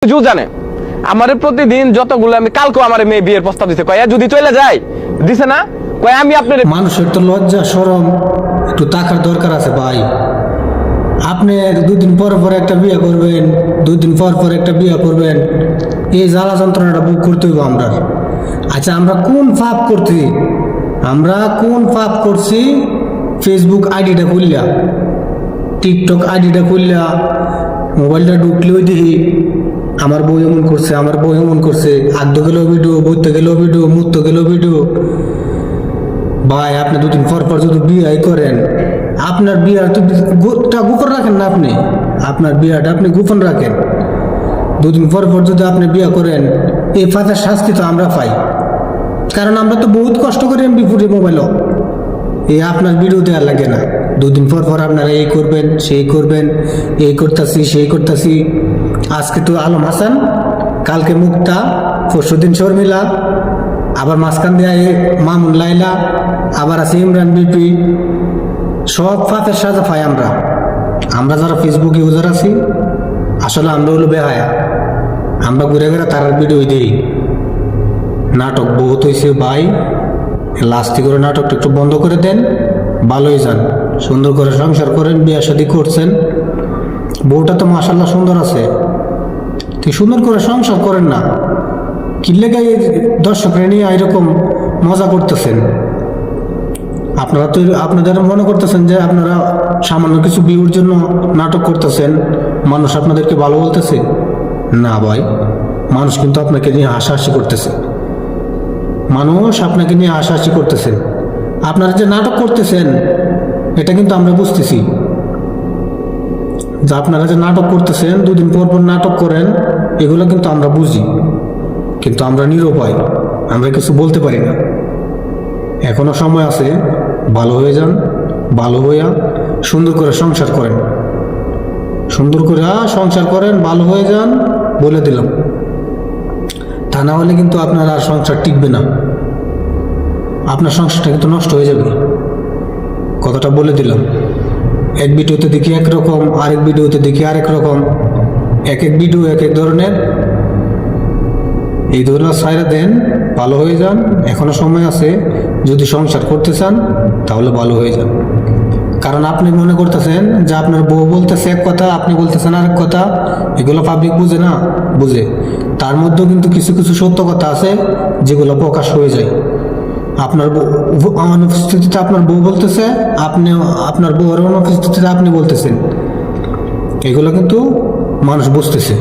জু জানে আমার প্রতিদিন যতগুলো আমি কালকে আমার মেয়ে বিয়ের প্রস্তাব দিছে কয় যদি চলে যায় দিছে না কয় আমি আপনার মানুষের তো লজ্জা শরম একটু টাকার দরকার আছে ভাই। আপনি দুদিন পর পর একটা বিয়ে করবেন, দুদিন পর পর একটা বিয়ে করবেন, এই জ্বালা যন্ত্রণাটা বুক করতে হইব আমরা। আচ্ছা আমরা কোন পাপ করছি? আমরা কোন পাপ করছি? ফেসবুক আইডিটা খুললা, টিকটক আইডিটা খুললা, মোবাইলটা ঢুকলে ওই দেখি আমার বউ এমন করছে, আমার বউ এমন করছে, আদ্য গেলেও ভিডিও, বইতে গেলেও ভিডিও, মুততে গেলেও ভিডিও। ভাই আপনি দুদিন পর পর যদি বিয়ে করেন, আপনার বিয়াটা গোপন রাখেন না, আপনি আপনার বিয়াটা আপনি গোপন রাখেন। দুদিন পর পর যদি আপনি বিয়ে করেন, এই ফাঁসার শাস্তি তো আমরা পাই, কারণ আমরা তো বহুত কষ্ট করি এমবি ফুটে মোবাইলও। এই আপনার ভিডিও দেওয়া লাগে না, দুদিন পর পর আপনারা এই করবেন সেই করবেন, এই করতেছি সেই করতেছি। আজকে তো আলম হাসান, কালকে মুক্তা, পরশুদিন শর্মিলা, আবার মাঝখান দিয়ে মামুন লাইলা, আবার আছে ইমরান বিপি। সব ফাঁসের সাজা পাই আমরা। আমরা যারা ফেসবুক ইউজার আছি, আসলে আমরা হলো বেহায়া। আমরা ঘুরে ঘুরে তার ভিডিও দিই। নাটক বহুত হয়েছে ভাই, লাস্টি করে নাটকটা একটু বন্ধ করে দেন, ভালোই যান, সুন্দর করে সংসার করেন, বিয়ে শাদী করছেন, বউটা তো মাশাল্লাহ সুন্দর আছে, তুই সুন্দর করে সংসার করেন না, কিনলে গায়ে দর্শকরা নিয়ে এরকম মজা করতেছেন। আপনারা তো আপনাদের মনে করতেছেন যে আপনারা সামান্য কিছু ভিউর জন্য নাটক করতেছেন, মানুষ আপনাদেরকে ভালো বলতেছে না ভাই। মানুষ কিন্তু আপনাকে নিয়ে হাসাহাসি করতেছে, মানুষ আপনাকে নিয়ে হাসাহাসি করতেছেন। আপনারা যে নাটক করতেছেন এটা কিন্তু আমরা বুঝতেছি, যে আপনারা যে নাটক করতেছেন, দুদিন পর পর নাটক করেন, এগুলো কিন্তু আমরা বুঝি, কিন্তু আমরা নিরুপায়, আমরা কিছু বলতে পারি না। এখনো সময় আছে, ভালো হয়ে যান, ভালো হইয়া সুন্দর করে সংসার করেন, সুন্দর করে সংসার করেন, ভালো হয়ে যান, বলে দিলাম। তা না হলে কিন্তু আপনার আর সংসার টিকবে না, আপনার সংসারটা কিন্তু নষ্ট হয়ে যাবে, কথাটা বলে দিলাম। এক ভিডিওতে দেখি একরকম, আরেক ভিডিওতে দেখি আরেক রকম, এক এক ভিডিও এক এক ধরনের। এই ধরনের সাইরা দেন, ভালো হয়ে যান, এখনো সময় আছে। যদি সংসার করতে চান তাহলে ভালো হয়ে যান, কারণ আপনি মনে করতেছেন যে আপনার বউ বলতেছে এক কথা, আপনি বলতেছেন আরেক কথা, এগুলো পাবলিক বুঝে না, বুঝে। তার মধ্যেও কিন্তু কিছু কিছু সত্য কথা আছে যেগুলো প্রকাশ হয়ে যায়। আপনার অনুপস্থিতিতে আপনার বউ বলতেছে, আপনি আপনার বউয়ের অনুপস্থিতিতে আপনি বলতেছেন, এগুলো কিন্তু মানুষ বুঝতেছে।